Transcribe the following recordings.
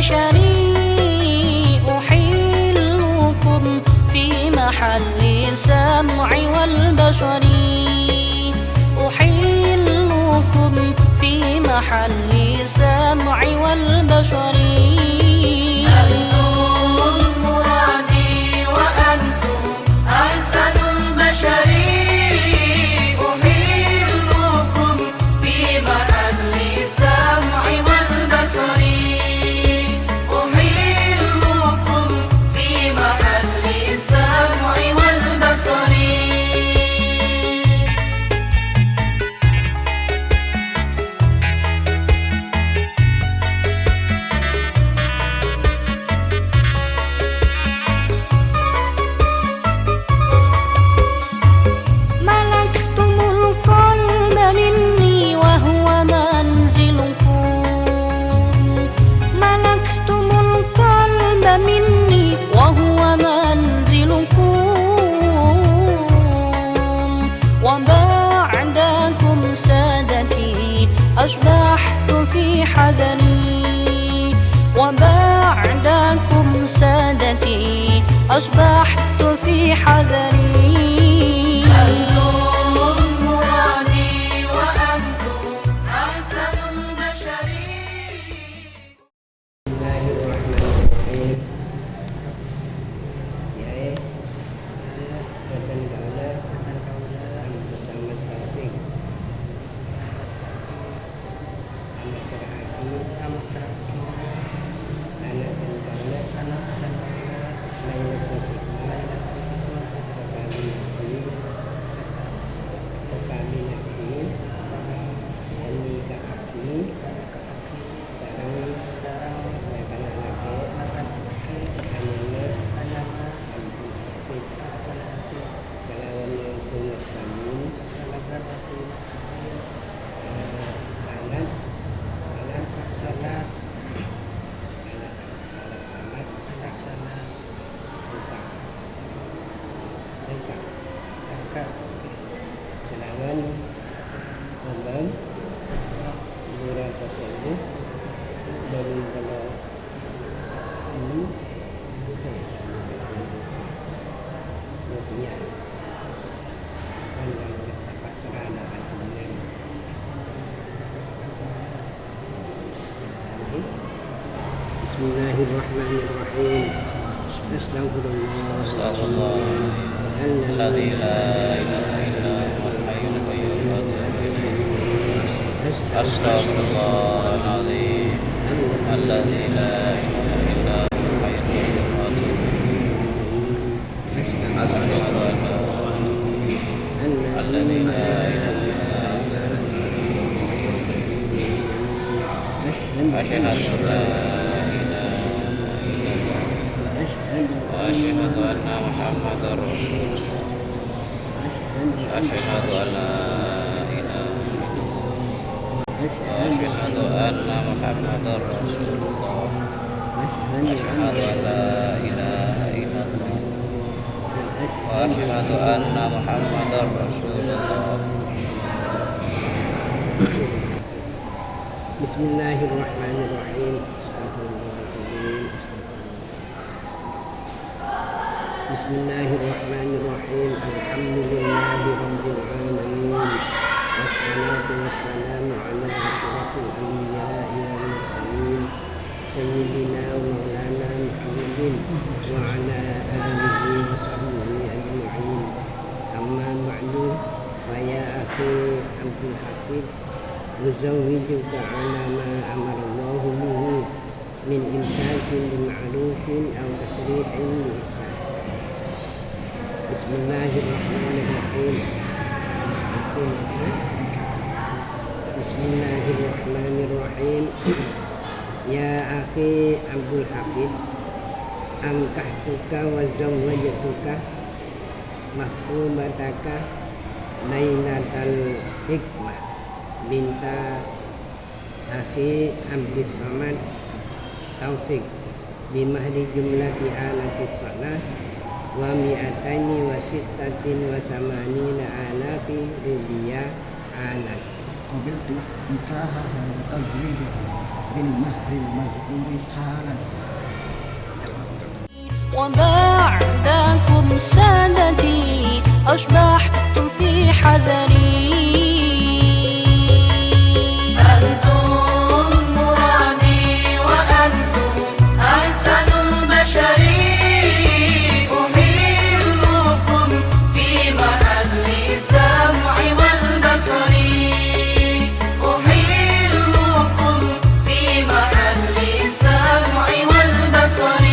البشر أحلكم في محل السمع والبصر أحلكم في محل السمع والبصر أصبحت في حذري وبعدكم سادتي أصبحت في حذري أنتم مرادي وأنتم أحسن البشر. Kenangan Lambang Lurah Tertentu dari kalau ini punya kan yang dapat serana dengan Bismillahirrahmanirrahim. Astagfirullah alladzi la ilaha illa huwal hayyul qayyum wa atubu ilaih. Astaghfirullahaladzim alladzi la ilaha illa huwal hayyul qayyum wa atubu ilaih. Asyhadu an la alladzi la ilaha illa huwa asyhadu an la أشهد أن محمد رسول الله أشهد أن لا إله إلا الله أشهد أن محمد رسول الله أشهد أن لا إله إلا الله وأشهد أن محمد رسول الله. بسم الله الرحمن الرحيم. Bismillahirrahmanirrahim. Alhamdulillahi rabbil alamin. Wassalatu wassalamu ala asyrafil anbiya'i wal mursalin sayyidina wa maulana Muhammadin wa ala alihi wa sahbihi ajma'in. Amma ba'du, fa ya akhi Abdul Hafid uzawwijuka ala ma amarallahu bihi min imsakin bil ma'rufin aw tasrihin bi ihsan. Bismillahirrahmanirrahim. Bismillahirrahmanirrahim. Ya akhi Abdul Hafid, ankahtuka wa zawwajtuka mahbubataka Lailatul Hikmah binta akhi Abdus Samad Taufik bimahdi jumlati alati salah wa mi'ataini wa sittatin wa samanina alafi rubiya alat. Qabiltu nikaha tajridah بالمهر المذكور حالا. وبعدكم سادتي أشبحتم في حذري. أنتم مرادي وأنتم أحسن البشر. أحيلكم في محل السمع والبصر. أحيلكم في محل السمع والبصر.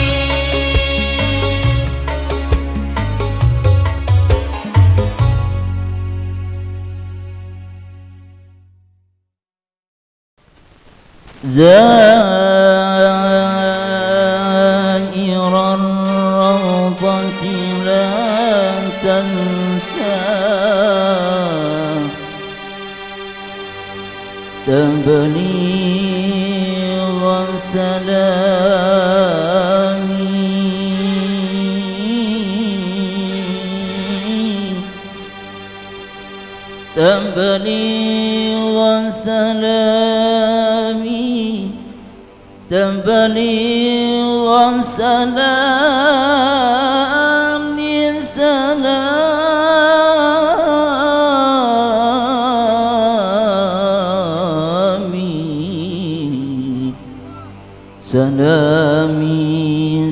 زائر الروضة لا تنسى تبليغ سلامي تبليغ سلامي تبليغ سلامي سلامي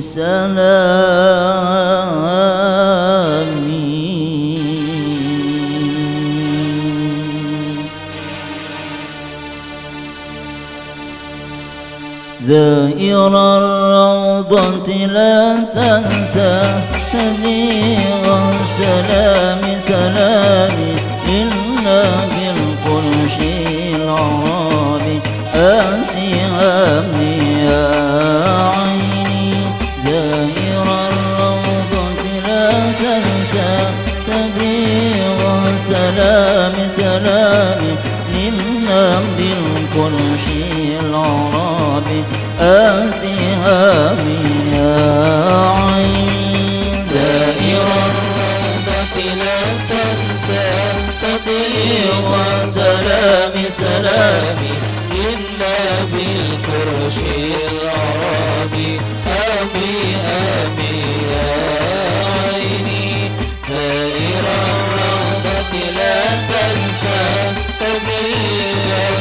زائر الروضة لا تنسى تبليغ سلامي إلا بالقرش العربي آتي همي يا عيني. زائر الروضة لا تنسى تبليغ سلامي إلا بالقرش العربي آتي همي يا عين. زائر الروضة لا تنسى تبليغ سلامي إلا بالفرش العربي آمي يا عيني. زائر الروضة لا تنسى تبليغ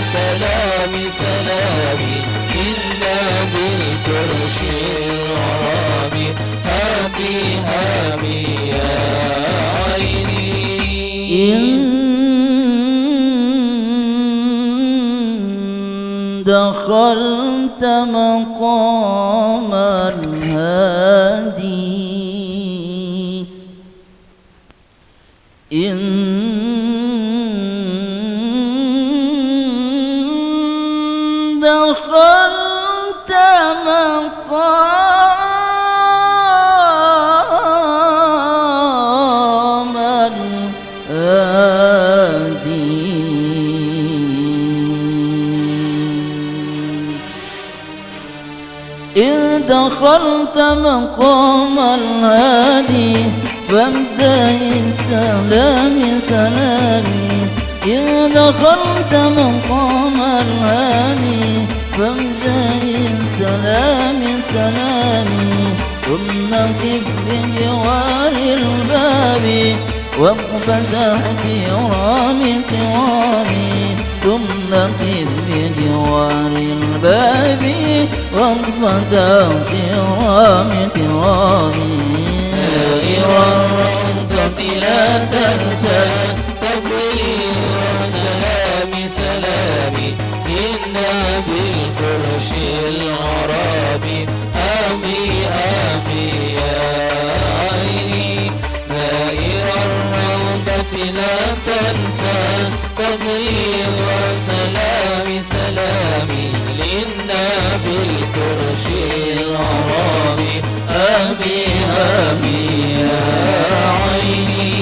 سلامي إلا بالفرش العربي آمي يا عيني. إن دخلت مقام الهادي إن دخلت مقام الهادي إذ دخلت مقام الهادي فابدأ سلامي إذ دخلت مقام الهادي فابدأ سلامي ثم قف بجوار الباب وقفة احترامي ثم قف بجوار الباب وقفة احترامي. سائر الروضة لا تنسى تبليغ سلامي إنا بالفرش العربي آمي يا عيني. زائر الروضة لا تنسى تبليغ سلامي إنا بالفرش العربي آمي يا عيني.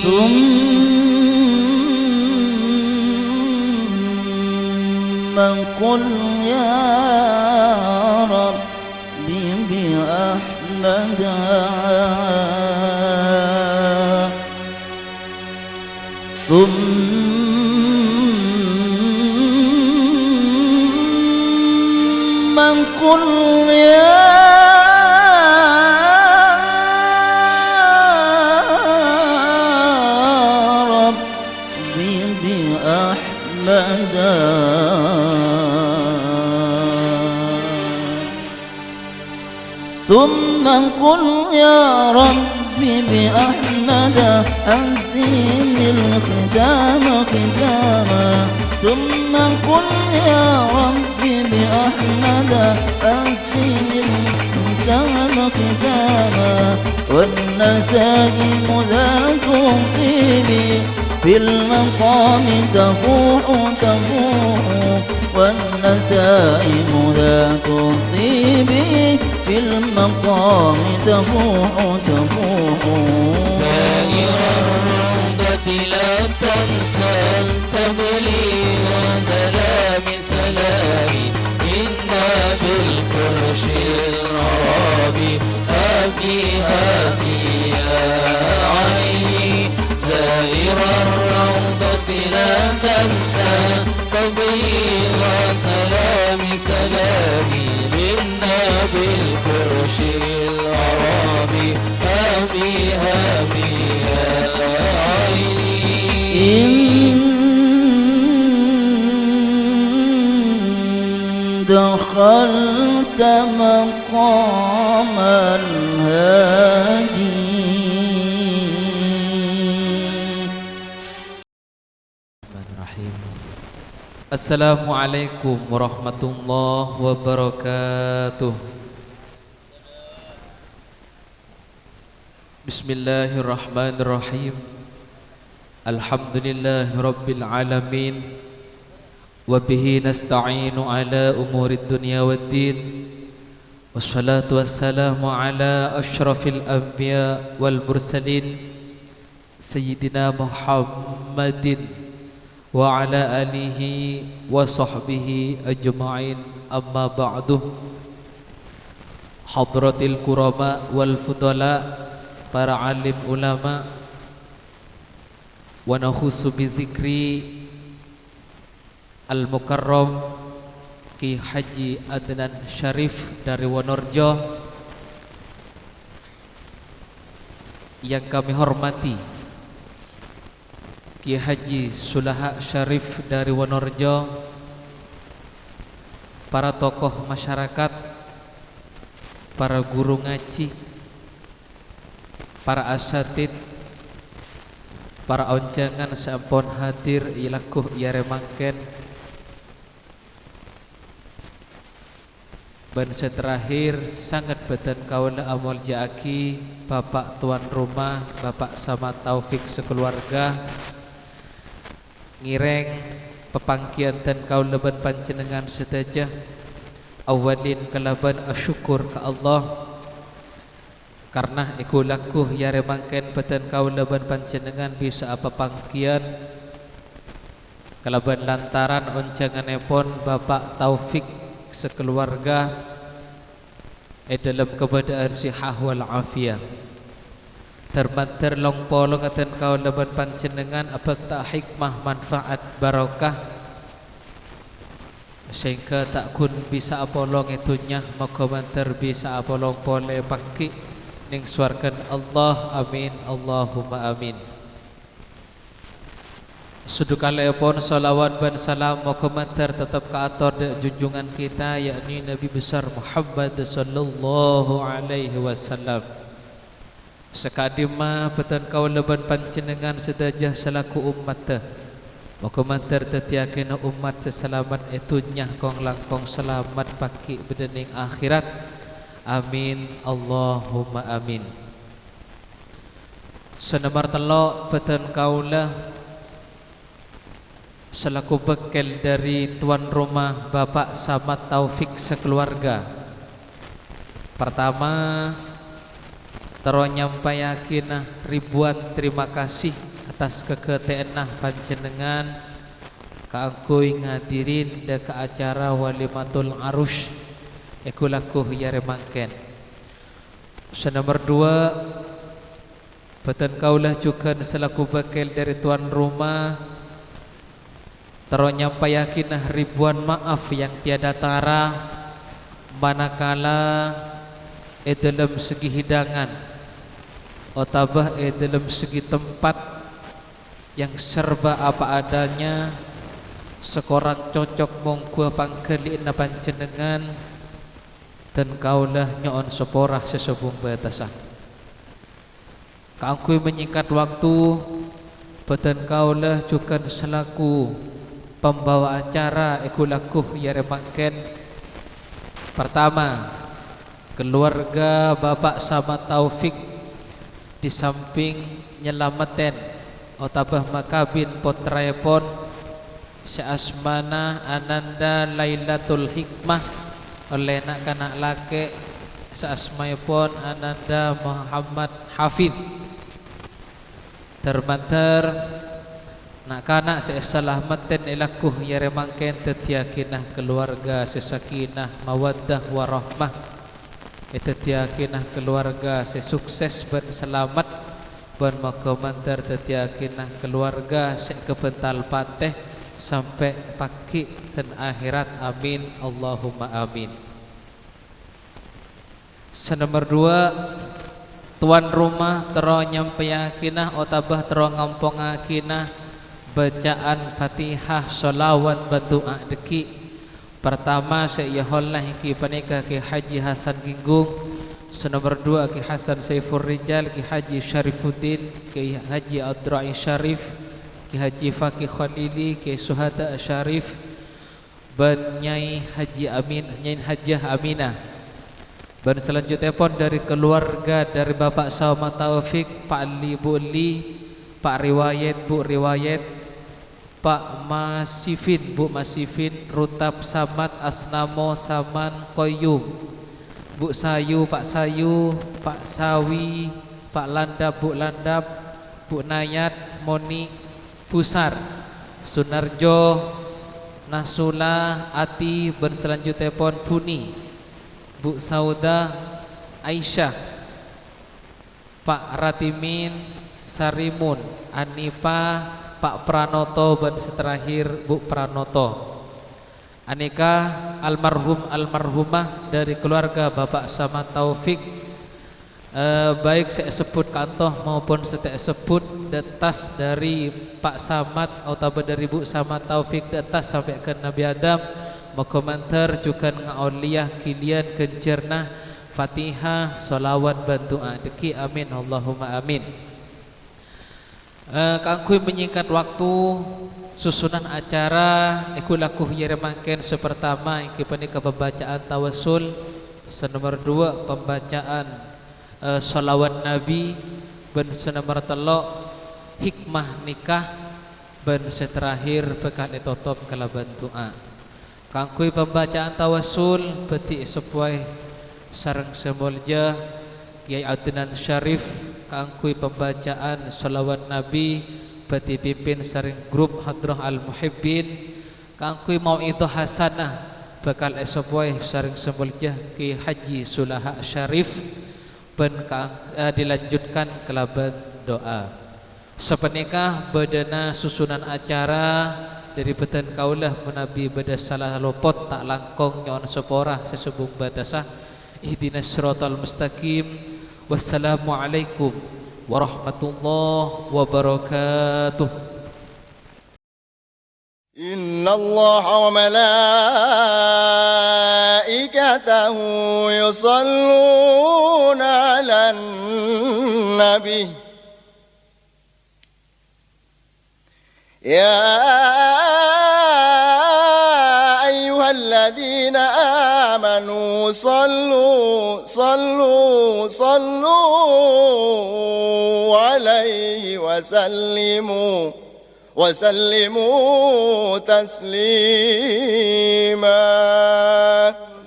ثم قل يا ربي بأحمد ثم قل يا ربي بأحمد ثم قل يا ربي بأحمد أنسين الختام ختاما ثم قل يا ربي بأحمد أنسين الختام ختاما والنسائم ذات طيبي في المقام تفوح تفوح والنسائم ذات الطيب في المقام تفوح تفوح زائر الروضة لا تنسى التبليغ سلام سلامي إنا بالكرش الرابي هابي هابي يا عيني زائر الروضة لا تنسى تبليغ سلامي سلامي منا بالفرش العرابي هابي هابي يا عيني إن دخلت مقام الهادي Assalamualaikum warahmatullahi wabarakatuh. Bismillahirrahmanirrahim. Alhamdulillahi rabbil alamin. Wabihi nasta'inu ala umurid dunya waddin. Wassalatu wassalamu ala ashrafil anbiya wal mursalin Sayyidina Muhammadin wa ala alihi wa sahbihi ajma'in amma ba'du. Hadratil kurama wal fudala, para alim ulama, wa nakhusu bi zikri al mukarram Ki Haji Adnan Syarif dari Wonorejo yang kami hormati, Ki Haji Sulaha Syarif dari Wonorejo, para tokoh masyarakat, para guru ngaji, para asatid, para onjangan sampun hadir ilakuh yare mangken. Dan terakhir sangat beten kaula amol jaaki Bapak tuan rumah, Bapak sama Taufik sekeluarga ngireng pepangkian dan kaula ban panjenengan sedaya. Awalin kalaban asyukur ke Allah karena iku lakuh yare mangken beten kaula ban panjenengan bisa apa pangkian kalaban lantaran onjanganipun Bapak Taufik sekeluarga dalam keadaan sihah wal afiyah. Terbanter long polong aten kaula ban panjenengan abekta hikmah manfaat barokah sehingga tak kun bisa apolong itunya maka banter bisa apolong pole baki ning swargan Allah. Amin Allahumma amin. Sedukalepon salawat dan salam maka banter tetap ke atur junjungan kita yakni Nabi besar Muhammad sallallahu alaihi wasallam. Sekadimah petan kaula ban panjenengan sedajah selaku umat maka mantar tetiakeun umat seselamat itunya kong langkong selamat paki bedening akhirat. Amin Allahumma amin. Senemar telo petan kaula selaku bekal dari tuan rumah Bapak Samad Taufik sekeluarga. Pertama tero nyampayakin ribuan terima kasih atas keketenah panjenengan kaangkuy ngadirin da ke acara walimatul arush iku lakuh yare mangken. Nomor 2 peten kaulah juga selaku bakal dari tuan rumah tero nyampayakin ribuan maaf yang tiada tara manakala dalam segi hidangan otabah dalam segi tempat yang serba apa adanya sekorang cocok mongkua pangkeli na panjenengan dan kaulah nyon seporah sesebung batasah kangkui menyingkat waktu peten kaulah juga selaku pembawa acara ikulakuh ya remangken. Pertama, keluarga Bapak sama Taufik di samping nyelamaten otabah makabin potraepon seasmana Ananda Lailatul Hikmah oleh nak kanak laki seasmaipon Ananda Muhammad Hafid terbanter nak kanak sesalah meten ilakuh ya remangken tetiakinah keluarga sesakinah mawaddah warahmah tetiakinah keluarga sesukses ben selamat ben makomantar tetiakinah keluarga sekebental pateh sampai pagi dan akhirat amin Allahumma amin. Senomor 2 tuan rumah tero nyampeyakinah otabah tero ngampongakinah bacaan Fatihah solawat berdoa deki. Pertama saya hollah ki panika ki Haji Hasan Ginggung, senomor 2 ki Hasan Saifur Rijal, ki Haji Syarifuddin, ki Haji Abdurrahim Syarif, ki Haji Fakih Khalili, ki Suhada Syarif, ban Nyai Haji Amin, Nyai Hajah Aminah. Dan selanjutnya pun dari keluarga dari Bapak Sama Taufik, Pak Ali Bu Ali, Pak Riwayat Bu Riwayat, Pak Masifin Bu Masifin, Rutab Samad Asnamo Saman Koyum, Bu Sayu Pak Sayu, Pak Sawi, Pak Landap Bu Landap, Bu Nayat Moni Pusar, Sunarjo Nasula Ati, dan selanjutnya pun Puni, Bu Sauda Aisyah, Pak Ratimin Sarimun Anipa, Pak Pranoto, dan terakhir Bu Pranoto. Aneka almarhum almarhumah dari keluarga Bapak Sama Taufik, baik saya sebut kantoh maupun saya sebut detas dari Pak Samad atau dari Bu Sama Taufik detas sampai ke Nabi Adam. Makomentar juga ngauliah kilian kencerna Fatihah solawat bantu deki amin Allahumma amin. Kangkui menyingkat waktu susunan acara ikulakuh yeremangken sepertama iki panika pembacaan tawasul, senomor 2 pembacaan solawat Nabi, ben senomor 3 hikmah nikah, ben seterakhir bekal etotop kalaban doa. Kangkui pembacaan tawasul beti sepuai sareng semolja Kiai Adnan Syarif, kangkui pembacaan salawat Nabi beti pimpin sareng grup Hadrah Al-Muhibbin, kangkui mau'idhah hasanah bakal sepuai sareng semolja Kiai Haji Sulaha Syarif, ben dilanjutkan kelaban doa. Sepenikah bedana susunan acara dari beten kaulah menabi beda salah lopot tak langkong nyon seporah sesebung batasah. Ihdinas siratal mustaqim. Wassalamualaikum warahmatullahi wabarakatuh. Inna Allah wa malaikatahu yusalluna 'alan nabi. Ya الذين آمنوا صلوا عليه وسلموا تسليما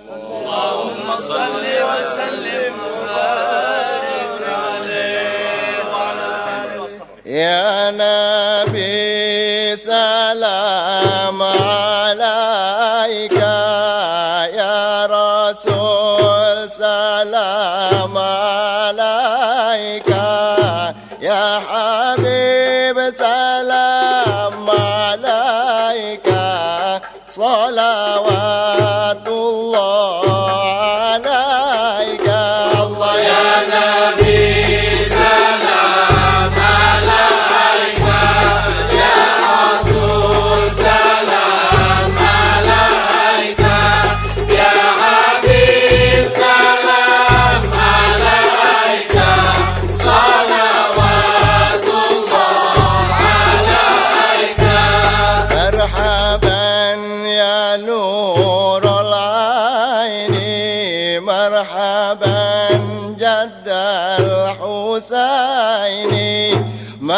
اللهم صل وسلم وبارك عليه وعلى آله وصحبه يا نبي سلام عليك يا رسول سلام عليك يا حبيب سلام عليك صلوات الله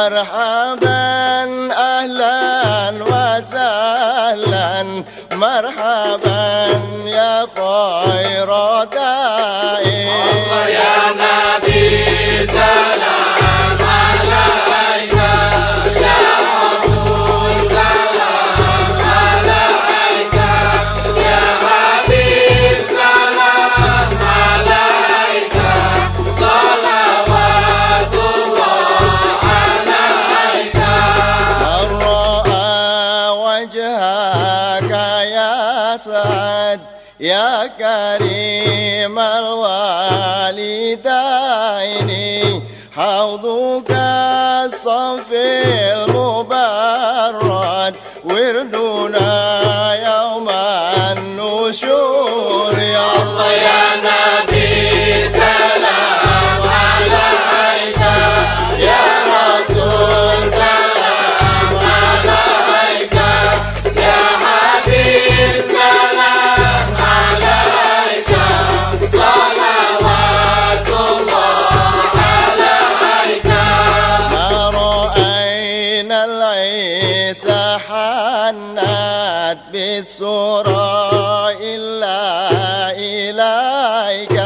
مرحبا أهلا وسهلا مرحبا يا خير داعي يا نبي سلام عليك يا رسول سلام عليك يا حبيب سلام عليك صلوات الله عليك من رأى وجهك يا سعد يا كريم الوالدين حوضك الصف المبرد وردنا يوم النشور يا الله يا نبي سلام عليك يا رسول سلام عليك يا حبيب سلام عليك صلوات الله عليك ما رأينا العيسى حنت بالسرى إلا إليك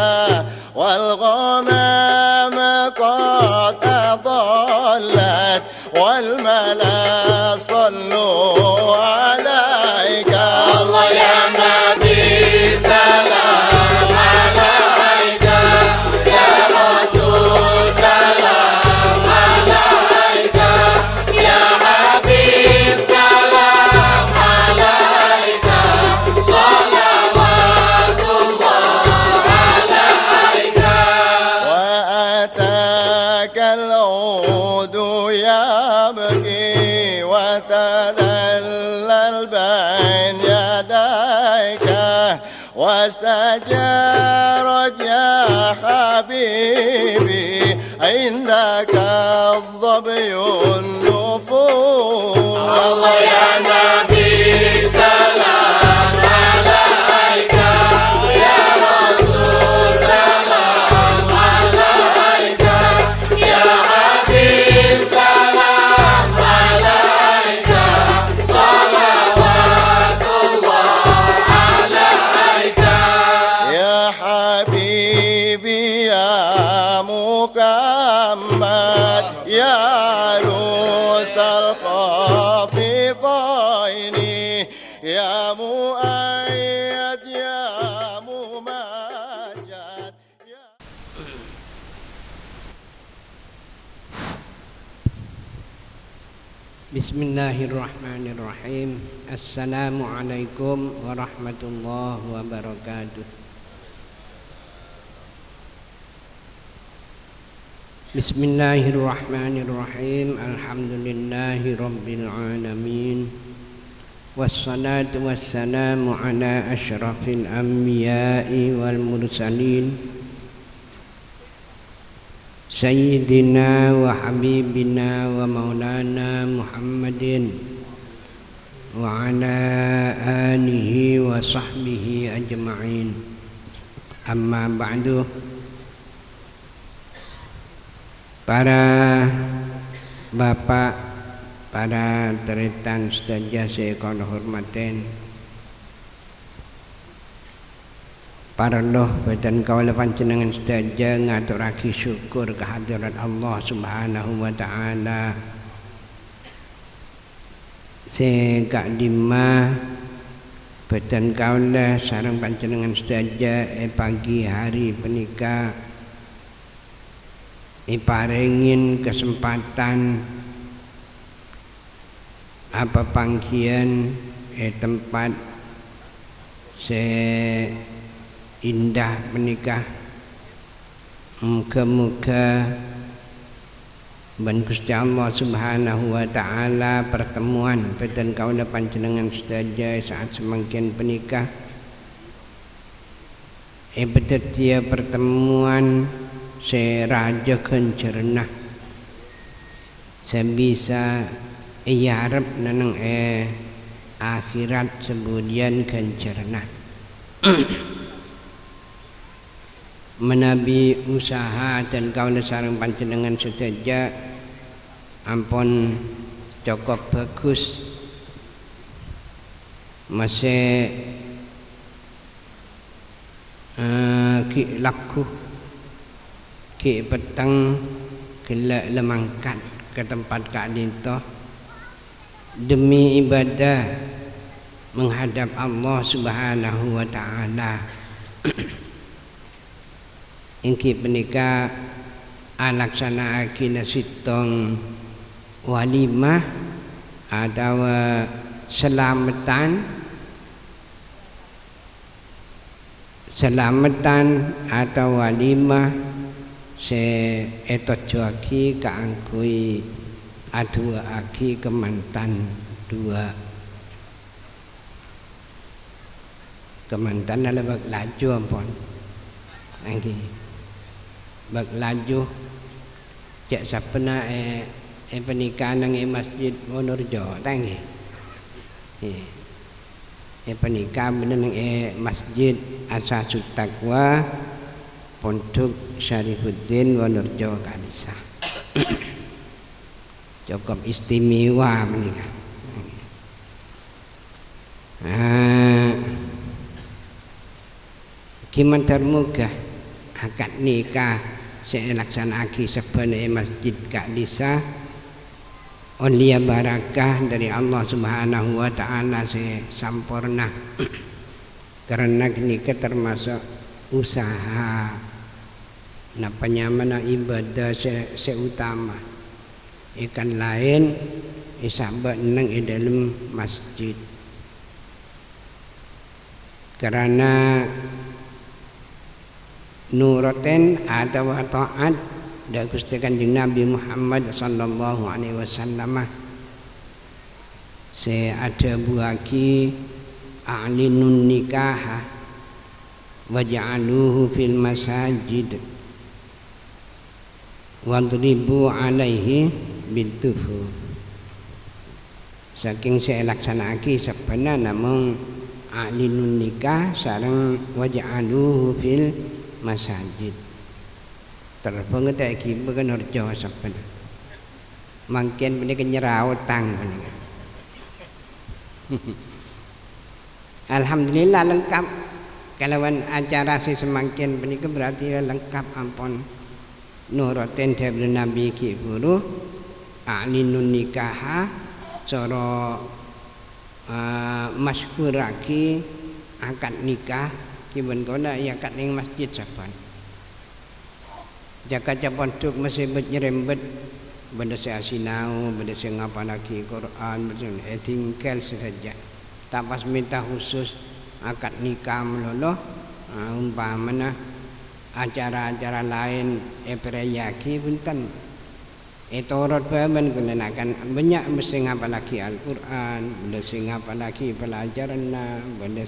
والغمام قد أضلت والملا صلوا عليك الله يا نبي سلام عليك يا رسول سلام عليك يا حبيب سلام عليك صلوات الله عليك وأتاك العود يبكي وتذلل بين يديك واستجارت يا حبيبي عندك الظبي النفور الله يا نبي سلام عليك يا رسول سلام عليك يا حبيب سلام عليك صلوات الله عليك يا حبيبي يا محمد يا عروس الخافقين يا مؤيد يا ممجد Bismillahirrahmanirrahim. Assalamualaikum warahmatullahi wabarakatuh. Bismillahirrahmanirrahim. Alhamdulillahi rabbil alamin. Wassalatu wassalamu ala asyrafil anbiya'i wal mursalin Sayyidina wa habibina wa maulana Muhammadin wa ala alihi wa sahbihi ajma'in. Amma ba'du. Para bapak, para teretan sedaya saya kala hormaten, para loh badan kaula panjenengan sedaya ngaturake syukur kehadirat Allah Subhanahu wa taala. Segak lima badan kaula sareng panjenengan sedaya pagi hari punika iparengin kesempatan apa panggian tempat indah menikah. Muga-muga ban Gusti Allah Subhanahu wa taala pertemuan badan kaula panjenengan sedaya saat semangkin penikah betetia pertemuan seraja kencerna sebisa harap nanang akhirat sebudian kencerna menabi usaha dan kaula sareng panjenengan sedaya ampun cukup bagus masih ki laku ki petang kelak lemangkat ke tempat Kak Dinto demi ibadah menghadap Allah Subhanahu wa taala. Ingki penika alaksanaakina sitong walimah atau selamatan atau walimah se etot joaki kaangkui adua aki kemantan dua kemantan adalah bak laju ampun lagi bak laju cak sapena pernikahan nang masjid Wonorejo tangi pernikahan bener nang masjid Asasut Taqwa Pondok Syarifuddin Wonorejo Kadisa cukup istimewa menikah. Kiman termuka akad nikah saya laksanakan sebenarnya masjid Kadisa Olia barakah dari Allah Subhanahu wa taala saya sampurna karena nikah termasuk usaha nah penyamana ibadah seutama ikan lain isabat nang dalam masjid karena nuraten atau taat dari Gusti Kanjeng Nabi Muhammad sallallahu alaihi wasallam saya ada buaki a'linun nikah waj'aluhu fil masajid wadribu alaihi bintuhu saking saya laksanaki sebenarnya namun a'linun nikah sareng waj'aluhu fil masajid terbang tak kiba kan harjo sebenarnya mungkin ini kenyerau tang alhamdulillah lengkap kalawan acara si semakin benika berarti lengkap ampun nuraten dari Nabi ki guru a'linun nikah cara masyhuraki akad nikah kiban kono ya akad ning masjid saban jaka pondok masih nyerembet benda sinau benda ngapa lagi Quran benda tinggal saja tak pas minta khusus akad nikah meloloh umpamanya acara-acara lain perayaki punten torot baman gunakan banyak mesti ngapa lagi Al-Quran benda ngapa lagi pelajaran benda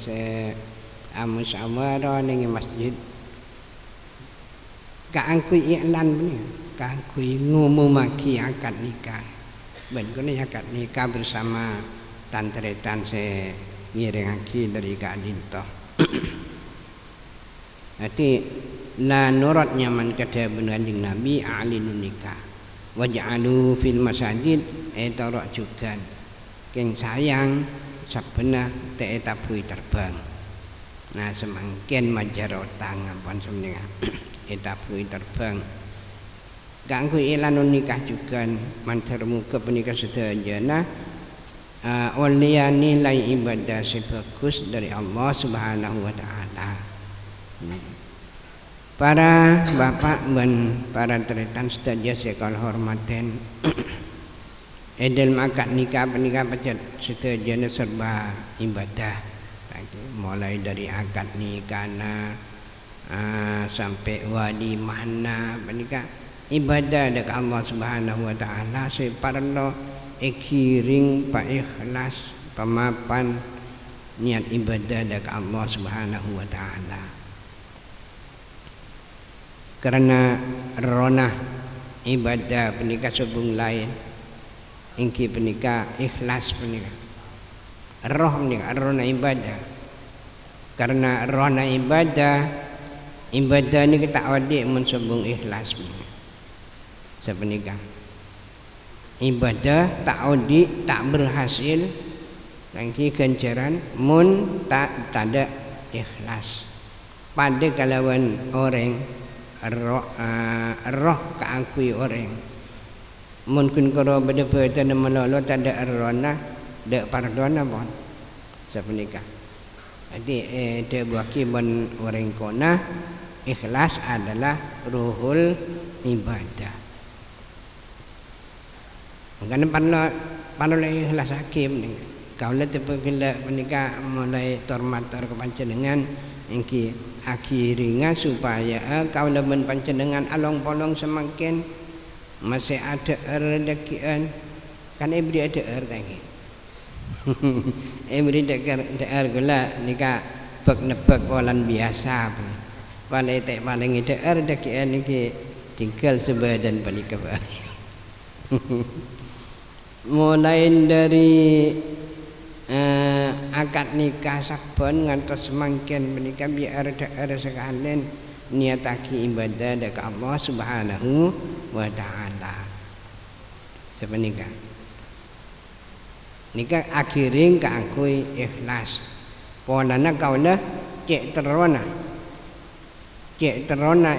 musyawarah ning masjid kaangkui iklan benih kaangkui ngumumaki akad nikah ben kene akad nikah bersama tantretan se ngirengaki dari Kak Dinto nanti la nurat nyaman kada Kanjeng Nabi a'linun nikah waj'alu fil masajid torok juga keng sayang sabena te tabui terbang nah semakin majarotang ampun semenika tabui terbang ganggu ilanun nikah juga mantermuka penikah sedajana oleh nilai ibadah sebagus dari Allah Subhanahu wa taala. Para bapak dan para tretan sedaya sekal hormaten edel akad nikah penikah pecet sedajana serba ibadah mulai dari akad nikahna sampai walimahna penikah ibadah dekat Allah Subhanahu wa taala separno kiring pak ikhlas pemapan niat ibadah dekat Allah Subhanahu wa taala karena rona ibadah penikah sebung lain ingki penikah ikhlas penikah roh penikah rona ibadah karena rona ibadah ini kita adik men sebung ikhlas sepenikah ibadah tak audi tak berhasil lagi ganjaran mun tak ada ikhlas pada kalawan orang roh keakui orang mun kun karo beda-beda melolo tak ada arona dak pardona bon sepenikah jadi dia buaki bon orang kona ikhlas adalah ruhul ibadah. Karena pano ikhlas hakim nih. Kau lihat bila menikah mulai tormator ke panjenengan ingki akhirnya supaya kau lemen panjenengan along polong semakin masih ada rezekian kan ibri ada tadi. Ibri ada gula nikah bek nebek walan biasa. Paling itu rezekian ini tinggal sebadan panikah. Mulai dari akad nikah saben ngantos semangkin menikah biar ada sekalian niataki ibadah dekat Allah Subhanahu wa taala. Sepenikah nikah akhirin keakui ikhlas. Polana kaulah cek terona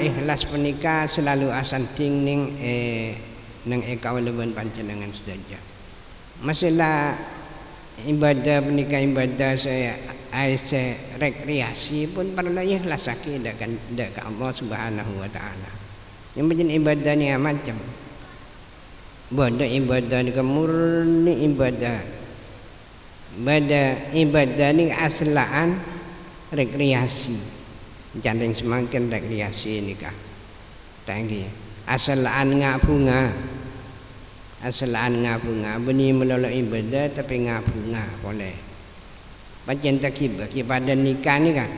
ikhlas penikah selalu asanting ning nang kau leban panjenengan saja. Masalah ibadah menikah ibadah saya rekreasi pun perlu ikhlas sakit dak Allah Subhanahu wa taala. Yang penting ibadah ni macam bodoh ibadah ni murni ibadah. Ibadah ni aslaan rekreasi. Jangan semakin rekreasi nikah. Tanggi aslaan ngabunga. Asalan ngabunga beni melolo ibadah tapi ngabunga boleh. Pancen takib pada nikah ni kan.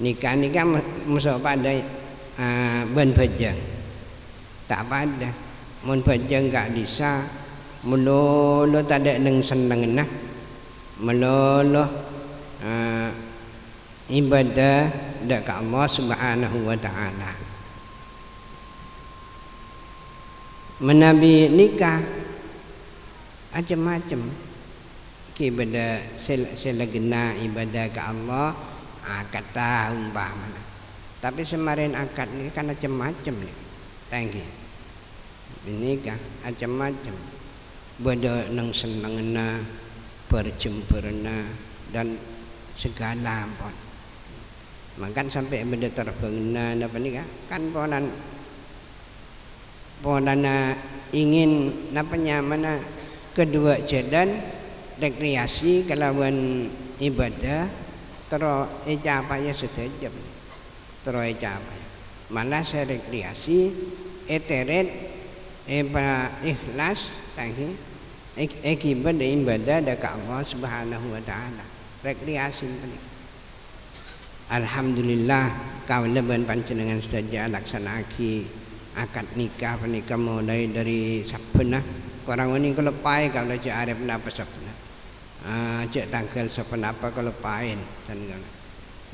Nikah ni kan masuk pada ben bajang. Tak pada. Mun bajang enggak bisa melolo tak ada neng seneng nah. Melolo ibadah dekat Allah Subhanahu wa taala. Menabi nikah macam-macam ibadah selagena ibadah ke Allah kata umpama tapi semarin akad ni kan macam-macam ni tanggi nikah macam-macam bodoh nang senengna berjemberna dan segala pun makan sampai benda terbangna apa ni kan polana ingin napanya mana kedua jalan rekreasi kelawan ibadah terus apa ya setajam terus apa malah saya rekreasi eteret ikhlas tangki ibadah ibadah dekat Allah Subhanahu wa taala rekreasi ini. Alhamdulillah kau leban panjenengan saja laksanaki akad nikah pernikah mulai dari sabena orang ini kalau pai kalau cak arif napa sabena cak tanggal sabena apa kalau pain dan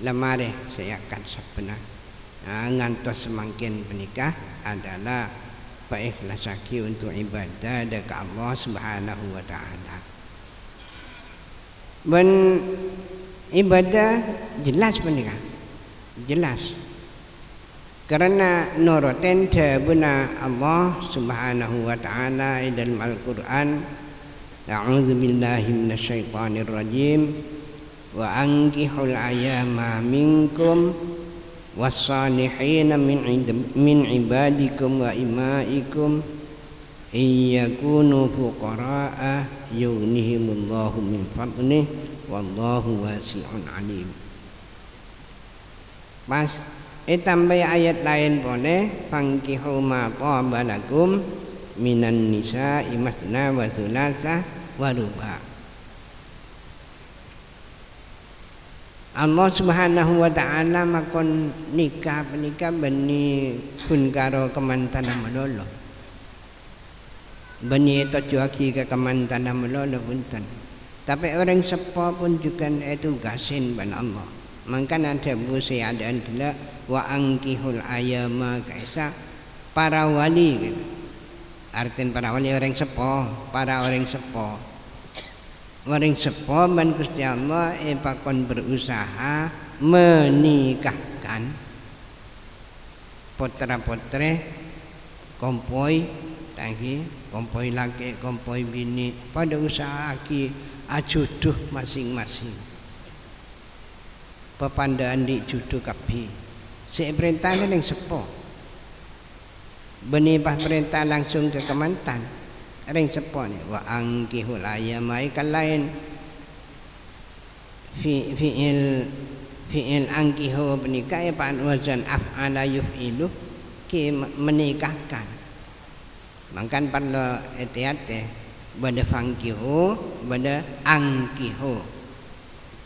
lemari saya akad sabena ngantos semakin pernikah adalah ikhlasaki untuk ibadah dekat Allah Subhanahu wa taala. Ben ibadah jelas pernikah jelas karena nurutin tabuna Allah Subhanahu wa taala dalam Al-Qur'an a'udzu billahi minasyaitonir rajim wa ankihul ayama minkum was-salihin min ibadikum wa imaikum iyyakunu fuqara'a yughnihimullahu min fadlihi wallahu wasi'un alim. Pas tambah ayat lain boleh fankihu ma taba lakum minan nisa'i masna wa thulatha wa ruba. Allah Subhanahu wa taala makon nikah beni kun karo kemantan melolo. Beni itu juaki ke kemantan melolo punten. Tapi orang sepa pun juga itu gasin ban Allah. Maka ada busi adaan gila wa angkihul ayama kaisa para wali gitu. artin para wali orang sepo, para orang sepo. Orang sepo ban Gusti Allah pakon berusaha menikahkan putra-putri kompoi tangki kompoi laki kompoi bini pada usaha aki ajuduh masing-masing pepandaan di juduh kapi si perintah yang sepo benipah perintah langsung ke Kementan ring sepo ni wa angkihul ayamai kan lain fi'il angkihu menikah pan wazan af'ala yuf'ilu ki menikahkan mangkan perlu hati-hati bada fangkihu bada angkihu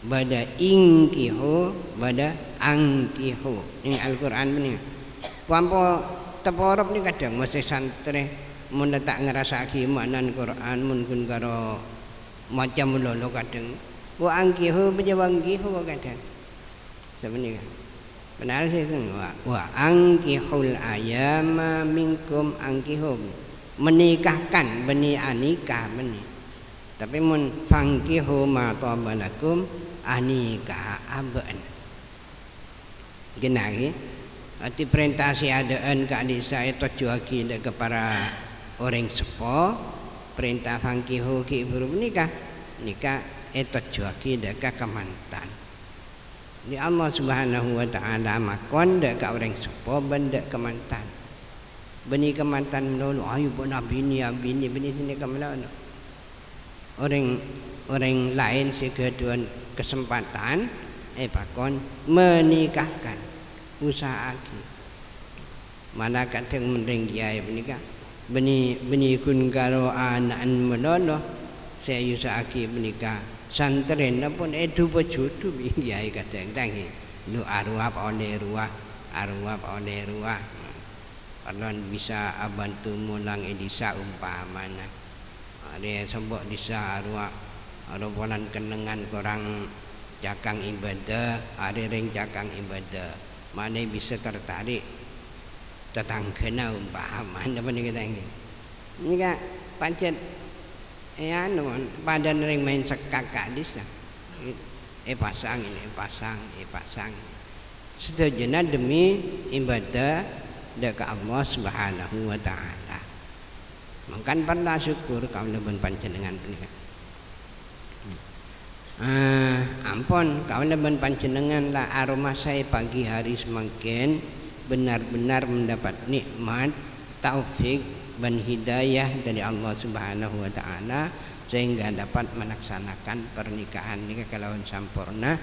bada ingkihu bada angkihu ini Al-Quran benih pampo teporop ni kadang masih santri mun tak ngerasa kimanan Quran mun kun karo macam lolo kadang wa angkihu bejawangkihu kadang sebenarnya benar sih kan wa angkihul ayama minkum angkihum menikahkan beni anikah beni tapi mun fangkihu ma tabalakum anikah aban genagi arti perintah si adaan ka desa itu juagi ke para orang sepo perintah fangkihu ki ibu nikah itu juagi ke Kementan di Allah Subhanahu wa taala makon dek orang sepo benda Kementan beni Kementan melulu ayo bona bini sini kemelano orang lain sekeduan kesempatan pakon menikahkan usaha aki mana kadang mendeng kiai menikah beni kun karo anan menono saya usaha aki menikah santren pun edu bejudu kiai kadang tangi lu arwah oleh ruah Parlon bisa bantu mulang edisa umpamana ada sembok disa arwah robolan kenengan korang cakang ibadah ada ring cakang ibadah mana bisa tertarik tetangga umpaman apa nih kita ini kak pancet ya non badan ring main sekakak disa pasang setujunya demi ibadah dekat Allah Subhanahu wa taala makan pernah syukur kau lebih panjenengan pernikahan ampun kau lebih panjenengan lah aroma saya pagi hari semakin benar-benar mendapat nikmat taufik dan hidayah dari Allah Subhanahu wa taala sehingga dapat melaksanakan pernikahan ini kalawan sampurna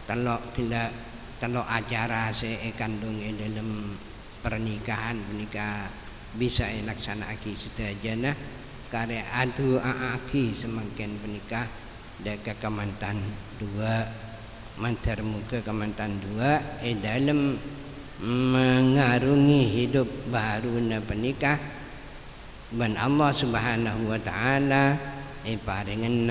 telok acara saya kandung dalam pernikahan menikah bisa laksanakan setajana karya adu aki semakin menikah dekat Kementan 2 mantar muka Kementan 2 dalam mengarungi hidup baru na penikah ban Allah Subhanahu wa taala paringan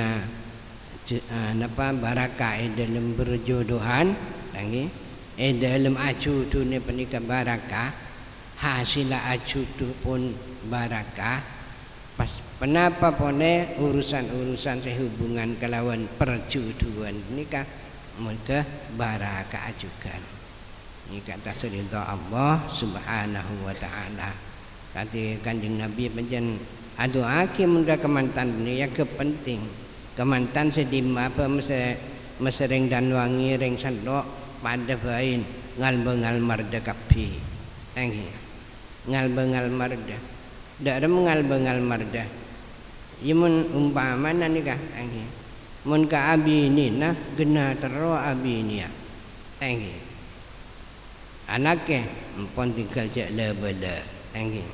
napa barakah dalam berjodohan lagi dalam ajudu ne penikah barakah hasil ajudu pun barakah pas kenapa pone urusan sehubungan kelawan perjuduan nikah muka barakah juga ini kata cerita Allah Subhanahu wa taala kata Kanjeng Nabi panjen adu aki muda Kementan ini ya kepenting Kementan sedima apa mesering dan wangi ring sandok pada bain ngal marda kapi anggi ngal marda dak ada ngal marda imun umpama nikah anggi mun ka abi ni nah gena tero abi ni anggi anaknya empon tinggal jak lebala anggi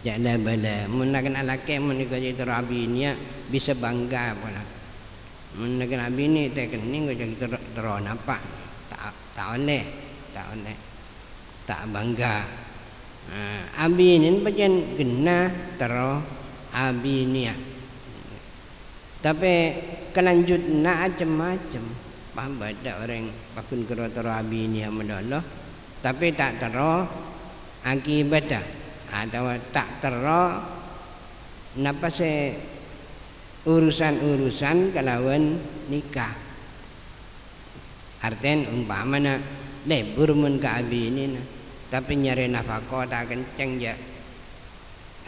jak lebala mun nak anaknya mun tinggal jak tero abi ni bisa bangga pun mun nak abi ni teh kening jak tero nampak tak oleh tak bangga abi ni pajen gena tero abi ni tapi kelanjut nak macam-macam paham ada orang pakun kero tero abi ni menoloh tapi tak tero akibat atau tak tero napa se urusan-urusan kalawan nikah. Arten umpamana lebur mun ka abi ini na, tapi nyari nafkah tak kenceng ya.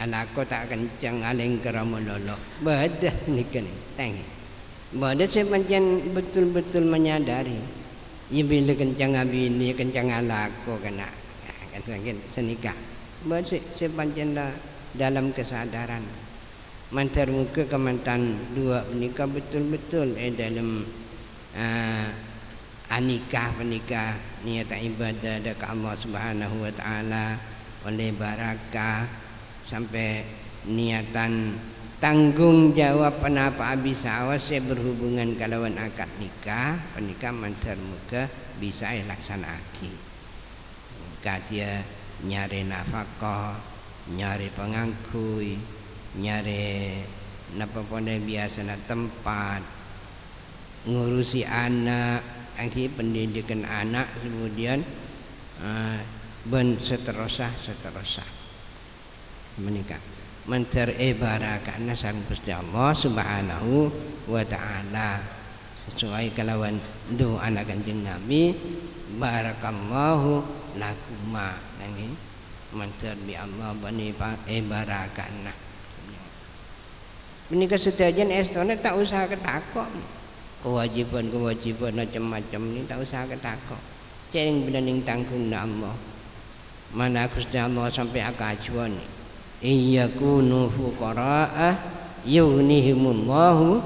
Anakku tak kenceng aling kerama lolo. Badah nikah ni, teng. Badah saya pancen betul-betul menyadari. Ya bila kenceng abi ini, kenceng anakku kena, kenceng senikah. Badah saya pancen dalam kesadaran. Mantar muka kemantan dua menikah betul-betul dalam anikah menikah niat ibadah dekat Allah Subhanahu wa taala oleh barakah sampai niatan tanggung jawab penapa bisa awas saya berhubungan kalawan akad nikah penikah mantar muka bisa laksanakan kadia nyari nafkah nyari pengangkui nyari napa pun biasa na tempat ngurusi anak akhir pendidikan anak kemudian ben seterusah menikah menteribarakakan sang Gusti Allah Subhanahu wa taala sesuai kalawan doa anak Kanjeng Nabi barakallahu lakuma nanging menter bi Allah bani barakana menikah sedajan estone tak usah ketakok kewajiban macam-macam ni tak usah ketakok cering benaning tanggung na Allah mana Gusti Allah sampai akajuan iyakunu fuqara'a yughnihimullahu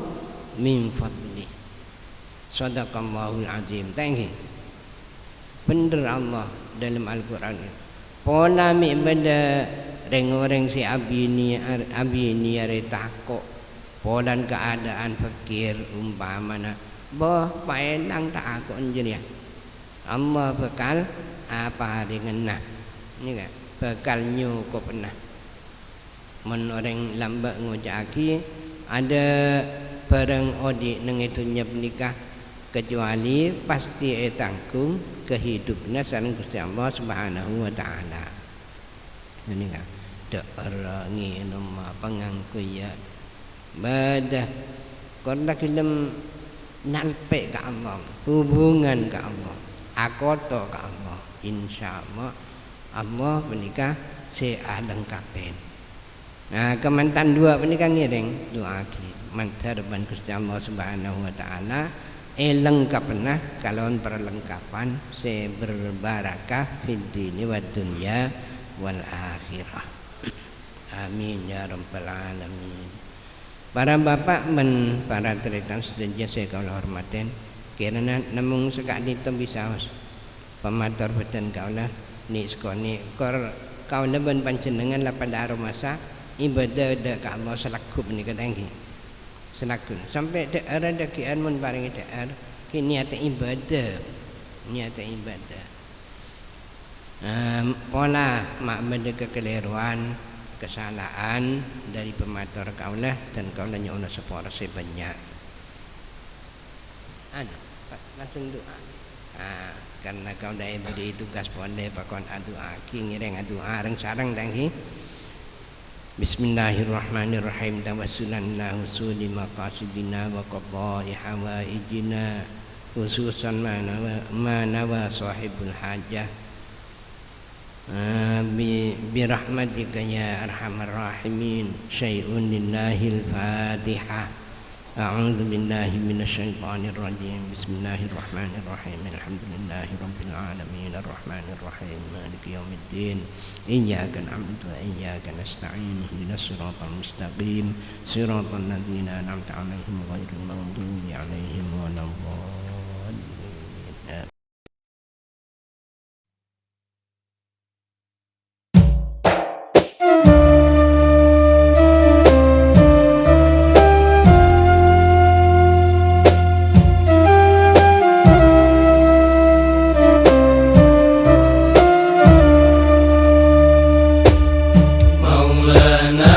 min fadli sadaqallahul azim tanging bener Allah dalam Al-Quran pola mi benda reng-reng si abi ni are takok polan keadaan fakir umpamana boh paelang tak aku anjir Allah bekal apa hari ngena ini kan bekal nyukup pernah men orang lambak ngojaki ada barang odi nang itu nyep nikah kecuali pasti tanggung kehidupnya sareng Gusti Allah Subhanahu wa taala ini kan derangi nama pengangkuy ya badah korna kilem nalpe ke Allah hubungan ke Allah akoto ke Allah insyaallah Allah menikah sealengkapen nah kemantan dua menikah ngiring doa ki mantar ban Gusti Allah Subhanahu wa taala lengkapna kalon perlengkapan se berbarakah fid dini wad dunya wal akhirah amin ya rabbal alamin. Para bapak men para tretan sedaya saya kau hormatin kirana namung sekak ditem bisa pematur beten kaulah ni sekoni kor kaulah ben panjenengan la pada aromasa ibadah de ka Allah selakup ni katanggi selakun sampai de ada kian mun paringi de ki niat ibadah pola mak benda kekeliruan kesalahan dari pematur kaulah dan kaulah nyono sepora sebanyak langsung doa karena kaulah beri tugas ponde pakon doa ki ngireng doa reng sareng tangki Bismillahirrahmanirrahim tawassulan la husuli maqasidina wa qadai hawaijina khususan ma nawa sahibul hajah برحمتك يا أرحم الراحمين شيء لله الفاتحة أعوذ بالله من الشيطان الرجيم بسم الله الرحمن الرحيم الحمد لله رب العالمين الرحمن الرحيم مالك يوم الدين إياك نعبد وإياك نستعين اهدنا الصراط المستقيم صراط الذين أنعمت عليهم غير المغضوب عليهم ولا الضالين. مولانا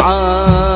العالمين